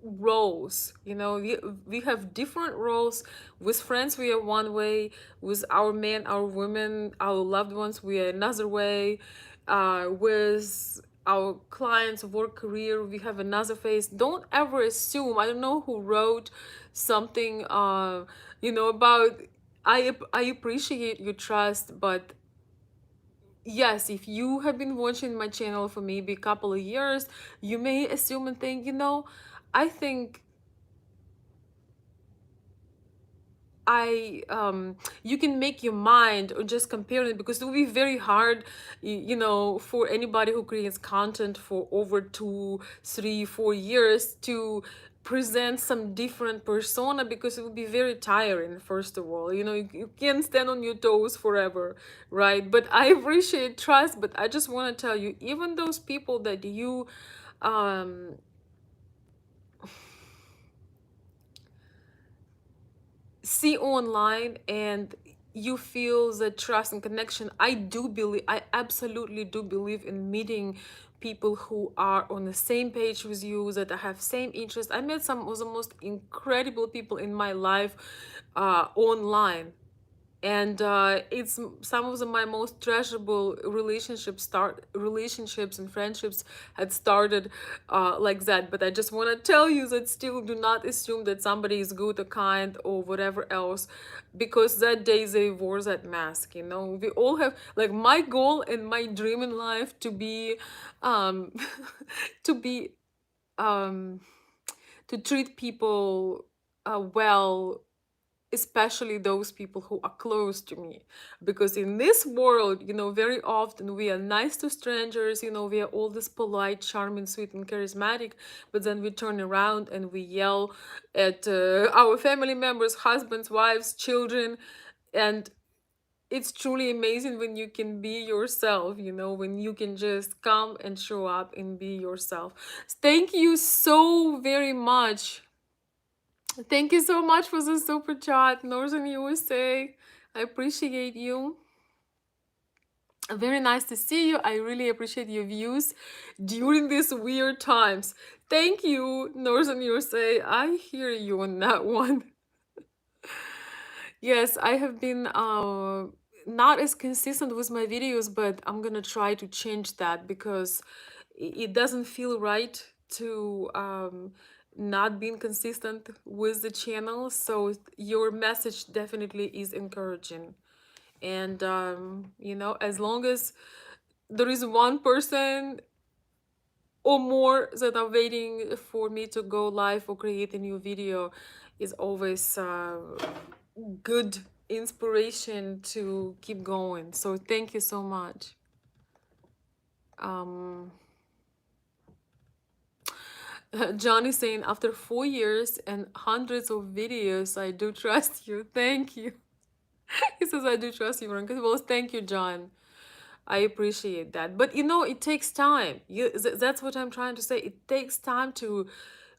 roles. We have different roles. With friends, we are one way. With our men, our women, our loved ones, we are another way. With our clients' work career, we have another face. Don't ever assume. I don't know who wrote something about I appreciate your trust, but yes, if you have been watching my channel for maybe a couple of years, you may assume and think, I think you can make your mind or just compare it, because it will be very hard, for anybody who creates content for over 2, 3, 4 years to present some different persona, because it will be very tiring. First of all, you can't stand on your toes forever, right? But I appreciate trust, but I just want to tell you, even those people that you um see online and you feel the trust and connection, I absolutely do believe in meeting people who are on the same page with you, that have same interests. I met some of the most incredible people in my life online, and it's some of my most treasurable relationships and friendships had started like that. But I just want to tell you that still do not assume that somebody is good or kind or whatever else, because that day they wore that mask. We all have, like, my goal and my dream in life to be um to be um to treat people well, especially those people who are close to me. Because in this world, very often we are nice to strangers, we are all this polite, charming, sweet, and charismatic, but then we turn around and we yell at our family members, husbands, wives, children. And it's truly amazing when you can be yourself, when you can just come and show up and be yourself. Thank you so very much. Thank you so much for the super chat, Northern USA. I appreciate you. Very nice to see you. I really appreciate your views during these weird times. Thank you, Northern USA. I hear you on that one. Yes, I have been not as consistent with my videos, but I'm gonna try to change that, because it doesn't feel right to not being consistent with the channel. So your message definitely is encouraging. And as long as there is one person or more that are waiting for me to go live or create a new video, is always good inspiration to keep going. So thank you so much. um John is saying, after 4 years and hundreds of videos, I do trust you. Thank you. He says, I do trust you, Veronica. Well, thank you, John. I appreciate that. But it takes time. That's what I'm trying to say. It takes time to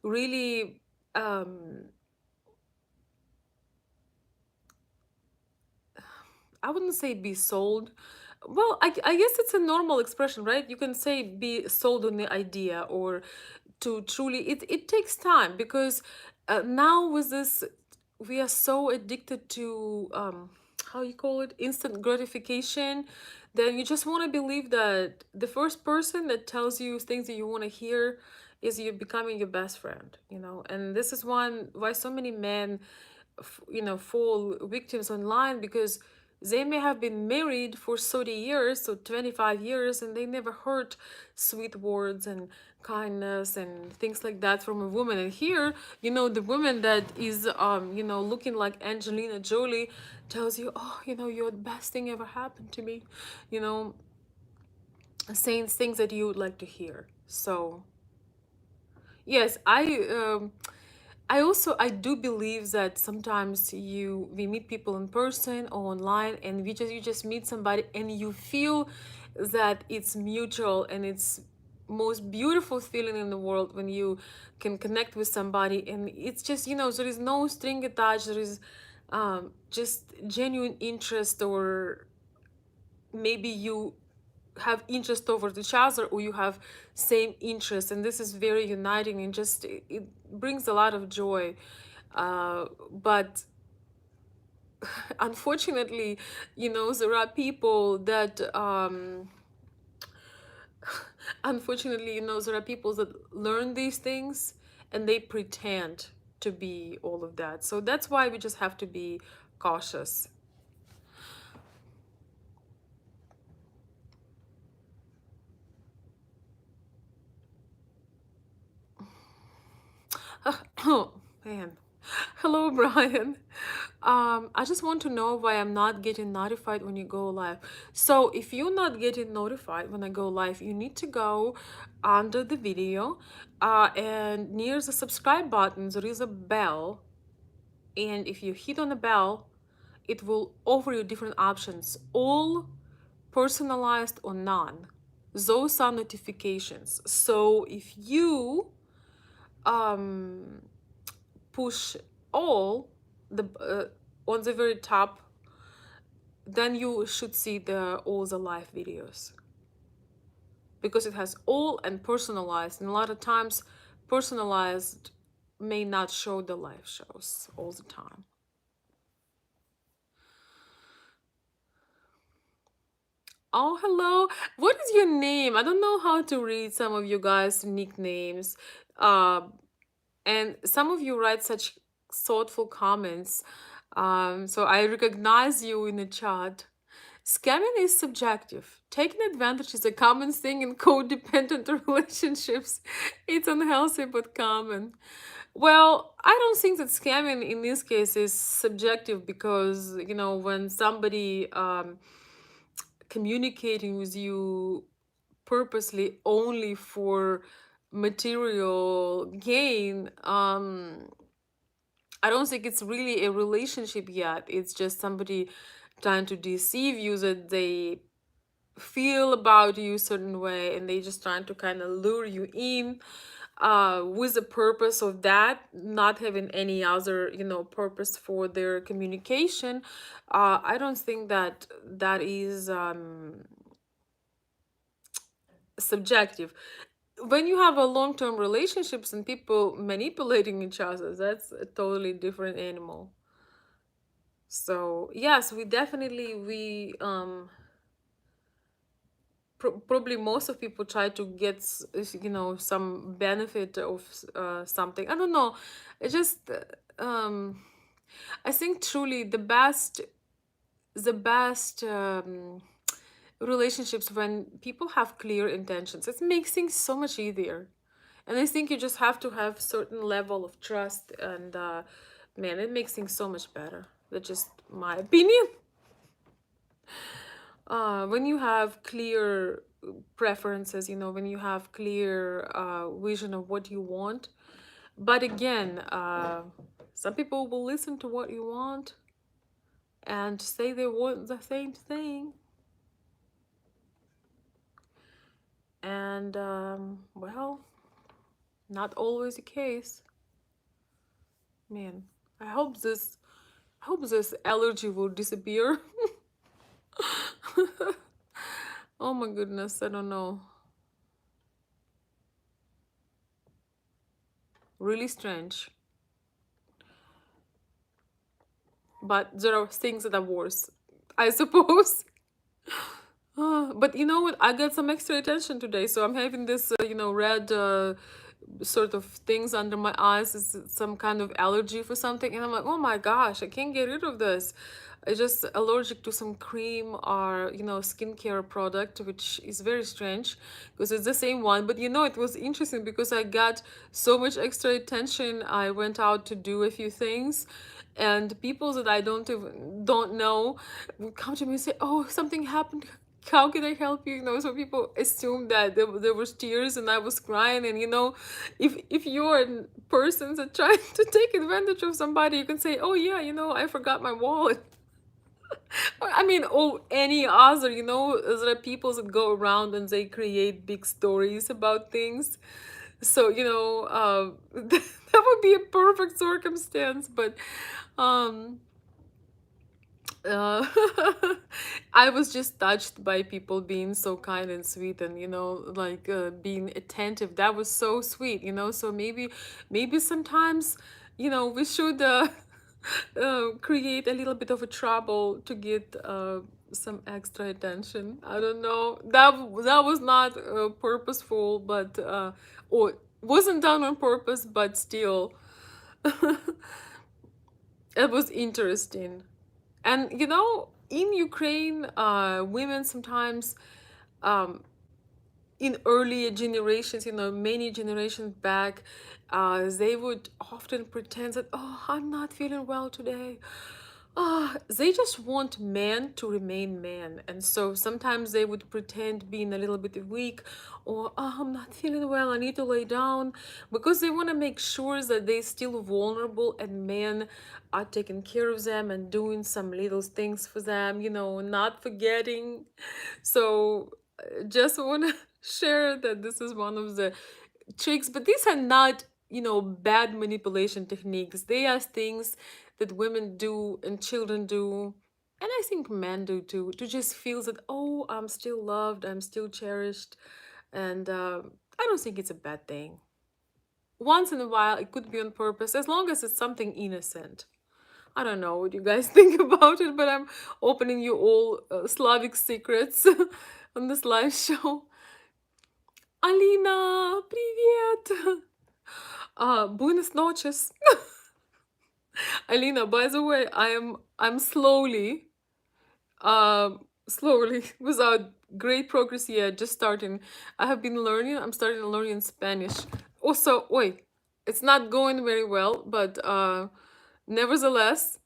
really I wouldn't say be sold. Well, I guess it's a normal expression, right? You can say be sold on the idea, or to truly, it takes time, because now with this, we are so addicted to how you call it, instant gratification. Then you just want to believe that the first person that tells you things that you want to hear is you becoming your best friend, and this is why so many men fall victims online, because they may have been married for 30 years, so 25 years, and they never heard sweet words and kindness and things like that from a woman. And here, the woman that is looking like Angelina Jolie tells you, oh, you're the best thing ever happened to me, you know saying things that you would like to hear. So yes, I do believe that sometimes we meet people in person or online, and you just meet somebody and you feel that it's mutual, and it's most beautiful feeling in the world when you can connect with somebody, and it's just, there is no string attached. There is just genuine interest, or maybe you have interest over each other, or you have same interest, and this is very uniting, and just it brings a lot of joy. But unfortunately, there are people that unfortunately, there are people that learn these things and they pretend to be all of that. So that's why we just have to be cautious. Oh, man. Hello, Brian. I just want to know why I'm not getting notified when you go live. So, if you're not getting notified when I go live, you need to go under the video, and near the subscribe button, there is a bell. And if you hit on the bell, it will offer you different options, all personalized or none. Those are notifications. So, if you um push all the on the very top, then you should see all the live videos, because it has all and personalized, and a lot of times personalized may not show the live shows all the time. Oh, hello. What is your name? I don't know how to read some of you guys nicknames. uh and some of you write such thoughtful comments. So I recognize you in the chat. Scamming is subjective. Taking advantage is a common thing in codependent relationships. It's unhealthy but common. Well, I don't think that scamming in this case is subjective, because, when somebody communicating with you purposely only for material gain, I don't think it's really a relationship yet. It's just somebody trying to deceive you, that they feel about you a certain way, and they just trying to kind of lure you in, with the purpose of that, not having any other, purpose for their communication. I don't think that that is subjective. When you have a long-term relationships and people manipulating each other, that's a totally different animal. So yes, we definitely, probably most of people try to get some benefit of something. I don't know. It just I think truly the best relationships, when people have clear intentions, it makes things so much easier. And I think you just have to have certain level of trust, and man, it makes things so much better. That's just my opinion. When you have clear preferences, when you have clear vision of what you want. But again, some people will listen to what you want and say they want the same thing. And well, not always the case. Man, I hope this allergy will disappear. Oh my goodness, I don't know. Really strange. But there are things that are worse, I suppose. But you know what? I got some extra attention today, so I'm having this, red sort of things under my eyes. It's some kind of allergy for something, and I'm like, oh my gosh, I can't get rid of this. I'm just allergic to some cream or skincare product, which is very strange because it's the same one. But it was interesting because I got so much extra attention. I went out to do a few things, and people that I don't know would come to me and say, "Oh, something happened. How can I help you?" So people assume that there was tears and I was crying. And if you're a person that trying to take advantage of somebody, you can say, "Oh yeah, I forgot my wallet." I mean, oh, any other, there are people that go around and they create big stories about things. So, that would be a perfect circumstance. But um, uh, I was just touched by people being so kind and sweet, and like being attentive. That was so sweet. So maybe sometimes, we should create a little bit of a trouble to get some extra attention. I don't know. That was not purposeful, but or wasn't done on purpose, but still, it was interesting. And in Ukraine, women sometimes, um, in earlier generations, many generations back, they would often pretend that, oh, I'm not feeling well today. They just want men to remain men. And so sometimes they would pretend being a little bit weak, or, oh, I'm not feeling well, I need to lay down, because they want to make sure that they're still vulnerable and men are taking care of them and doing some little things for them, not forgetting. So just want to share that this is one of the tricks, but these are not, bad manipulation techniques. They are things that women do and children do, and I think men do too, to just feel that, oh, I'm still loved, I'm still cherished. And I don't think it's a bad thing. Once in a while, it could be on purpose, as long as it's something innocent. I don't know what you guys think about it, but I'm opening you all Slavic secrets on this live show. Alina, привет! Buenas noches. Alina, by the way, I'm slowly, without great progress yet, just starting. I have been learning. I'm starting to learn in Spanish. Also, wait, it's not going very well, but nevertheless,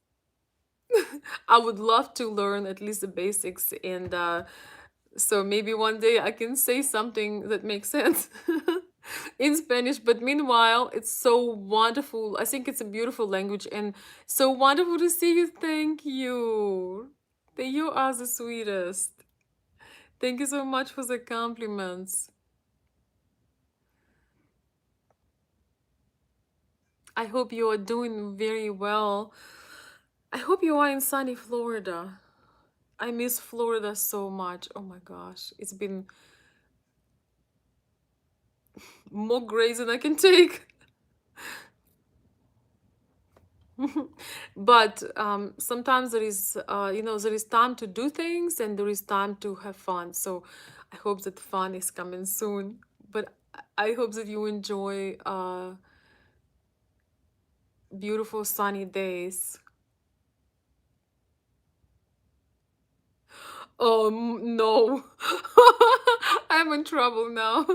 I would love to learn at least the basics, and so maybe one day I can say something that makes sense in Spanish. But meanwhile, it's so wonderful. I think it's a beautiful language and so wonderful to see you. Thank you. You are the sweetest. Thank you so much for the compliments. I hope you are doing very well. I hope you are in sunny Florida. I miss Florida so much. Oh my gosh. It's been more grays than I can take. But sometimes there is time to do things and there is time to have fun. So I hope that fun is coming soon. But I hope that you enjoy beautiful sunny days. Oh no, I'm in trouble now.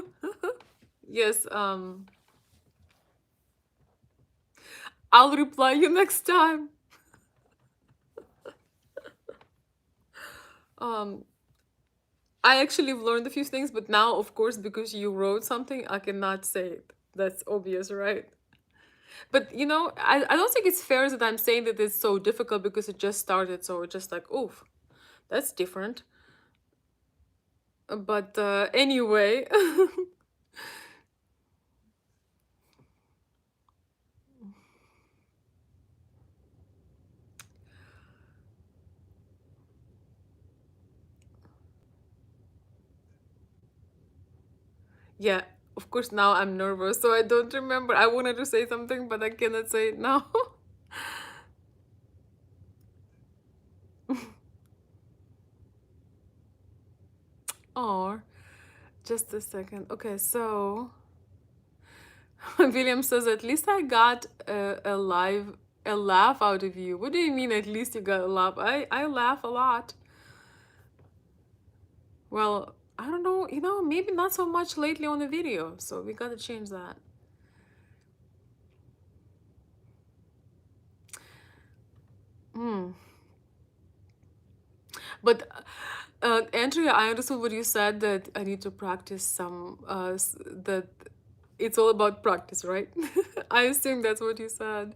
Yes, I'll reply you next time. Um, I actually have learned a few things, but now, of course, because you wrote something, I cannot say it. That's obvious, right? But I don't think it's fair that I'm saying that it's so difficult because it just started, so it's just like, oof, that's different. But anyway, yeah, of course, now I'm nervous, so I don't remember. I wanted to say something, but I cannot say it now. Oh, just a second. Okay, so William says, at least I got a laugh out of you. What do you mean, at least you got a laugh? I laugh a lot. Well, I don't know, maybe not so much lately on the video, so we gotta change that. Hmm. But Andrea, I understood what you said, that I need to practice some, that it's all about practice, right? I assume that's what you said.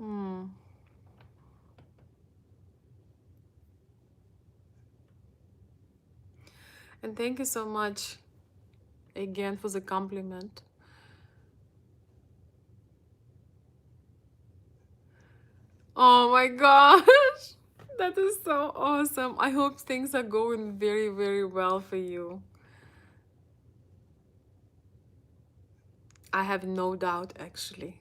Mm. And thank you so much again for the compliment. Oh my gosh. That is so awesome. I hope things are going very, very well for you. I have no doubt, actually.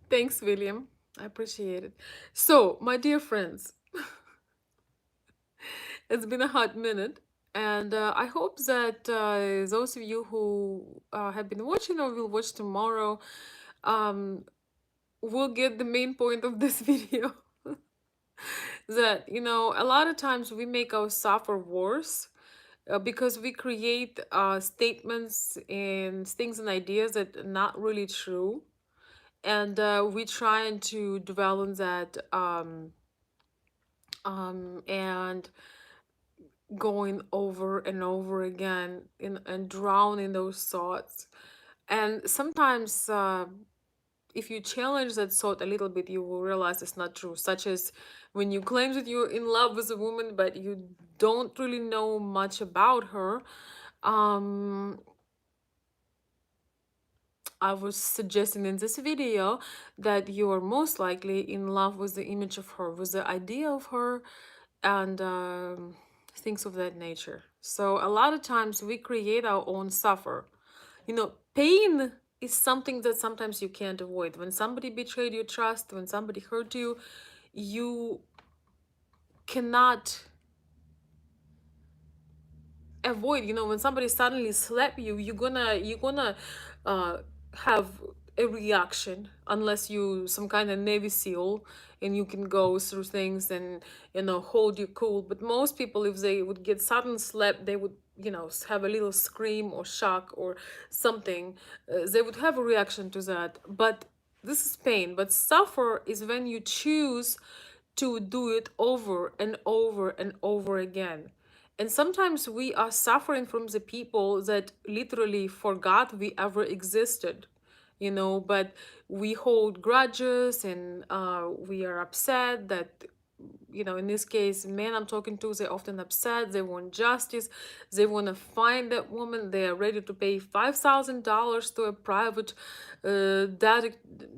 Thanks, William. I appreciate it. So, my dear friends, it's been a hot minute, and I hope that those of you who have been watching or will watch tomorrow um, will get the main point of this video. That, a lot of times we make our suffer worse because we create statements and things and ideas that are not really true. And we trying to dwell on that and going over and over again and drown in those thoughts. And sometimes if you challenge that thought a little bit, you will realize it's not true, such as when you claim that you're in love with a woman but you don't really know much about her. um I was suggesting in this video that you are most likely in love with the image of her, with the idea of her, and things of that nature. So a lot of times we create our own suffer. Pain is something that sometimes you can't avoid. When somebody betrayed your trust, when somebody hurt you, you cannot avoid. When somebody suddenly slap you, you're gonna uh have a reaction, unless you some kind of Navy SEAL and you can go through things and hold your cool. But most people, if they would get sudden slap, they would have a little scream or shock or something. They would have a reaction to that. But this is pain. But suffer is when you choose to do it over and over and over again. And sometimes we are suffering from the people that literally forgot we ever existed, but we hold grudges and we are upset that, in this case, men I'm talking to, they're often upset. They want justice. They want to find that woman. They are ready to pay $5,000 to a private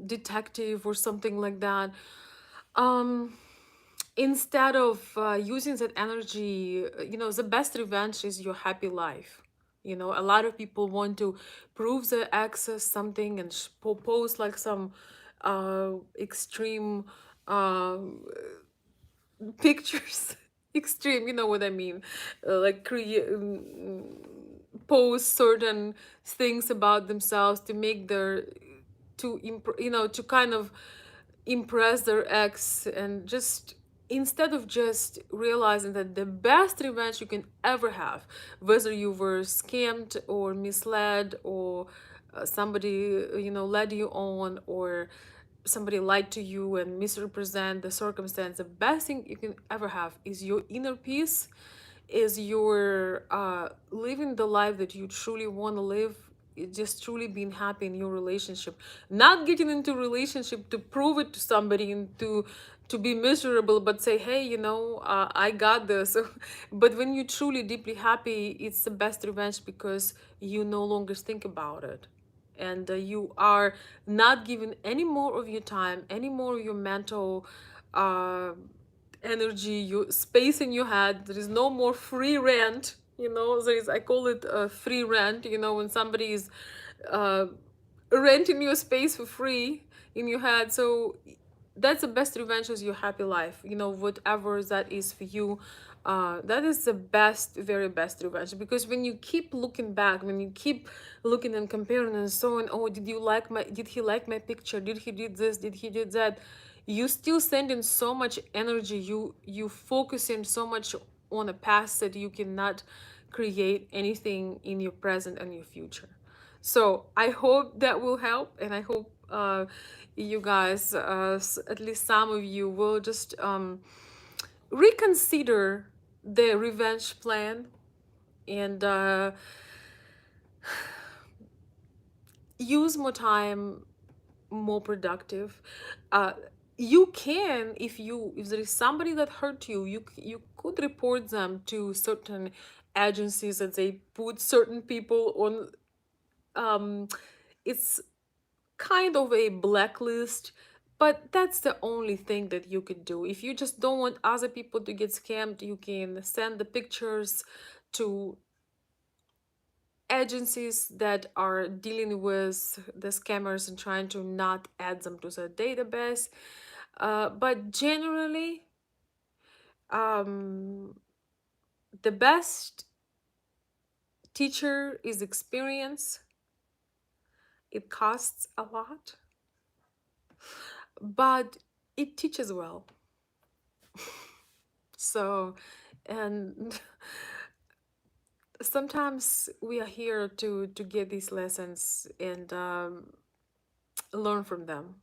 detective or something like that. Um, Instead of using that energy, the best revenge is your happy life. A lot of people want to prove their access something and post like some extreme uh, pictures. Extreme, you know what I mean. Like create post certain things about themselves to make their to kind of impress their ex. And just instead of just realizing that the best revenge you can ever have, whether you were scammed or misled or somebody led you on, or somebody lied to you and misrepresent the circumstance, the best thing you can ever have is your inner peace, is your living the life that you truly want to live, just truly being happy in your relationship, not getting into relationship to prove it to somebody and to be miserable, but say, hey, I got this. But when you're truly deeply happy, it's the best revenge because you no longer think about it, and you are not giving any more of your time, any more of your mental uh, energy, your space in your head. There is no more free rent. There is, I call it free rent. When somebody is uh, renting your space for free in your head. So that's the best revenge, is your happy life. Whatever that is for you, that is the best, very best revenge. Because when you keep looking back, when you keep looking and comparing and so on, oh, did he like my picture, did he did this, did he did that, you still sending so much energy, you focusing so much on the past that you cannot create anything in your present and your future. So I hope that will help, and I hope you guys, at least some of you, will just reconsider the revenge plan and use more time more productive. uh you can, if there is somebody that hurt you, you could report them to certain agencies that they put certain people on. It's kind of a blacklist, but that's the only thing that you could do. If you just don't want other people to get scammed, you can send the pictures to agencies that are dealing with the scammers and trying to not add them to the database. But generally, um, the best teacher is experience. It costs a lot, but it teaches well. So, and sometimes we are here to get these lessons and learn from them.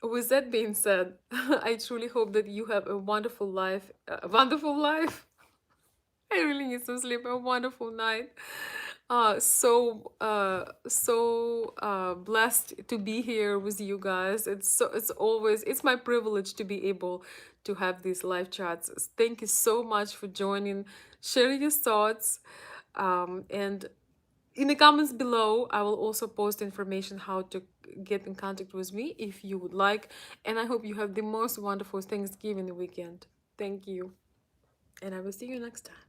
With that being said, I truly hope that you have a wonderful life. A wonderful life. I really need some sleep. A wonderful night. Blessed to be here with you guys. It's my privilege to be able to have these live chats. Thank you so much for joining, sharing your thoughts, and in the comments below, I will also post information how to get in contact with me if you would like. And I hope you have the most wonderful Thanksgiving weekend. Thank you. And I will see you next time.